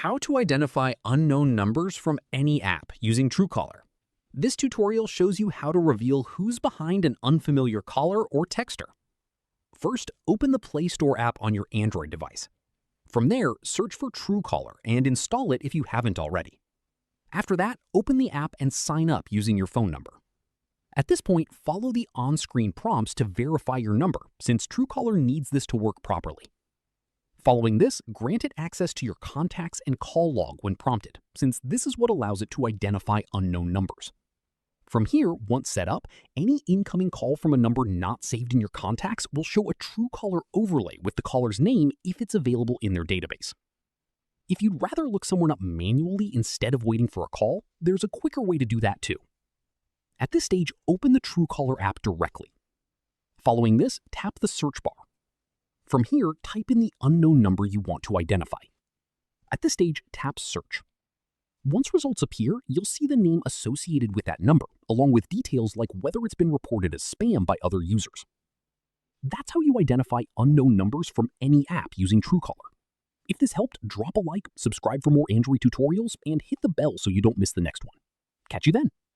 How to identify unknown numbers from any app using Truecaller. This tutorial shows you how to reveal who's behind an unfamiliar caller or texter. First, open the Play Store app on your Android device. From there, search for Truecaller and install it if you haven't already. After that, open the app and sign up using your phone number. At this point, follow the on-screen prompts to verify your number, since Truecaller needs this to work properly. Following this, grant it access to your contacts and call log when prompted, since this is what allows it to identify unknown numbers. From here, once set up, any incoming call from a number not saved in your contacts will show a Truecaller overlay with the caller's name if it's available in their database. If you'd rather look someone up manually instead of waiting for a call, there's a quicker way to do that too. At this stage, open the Truecaller app directly. Following this, tap the search bar. From here, type in the unknown number you want to identify. At this stage, tap Search. Once results appear, you'll see the name associated with that number, along with details like whether it's been reported as spam by other users. That's how you identify unknown numbers from any app using Truecaller. If this helped, drop a like, subscribe for more Android tutorials, and hit the bell so you don't miss the next one. Catch you then!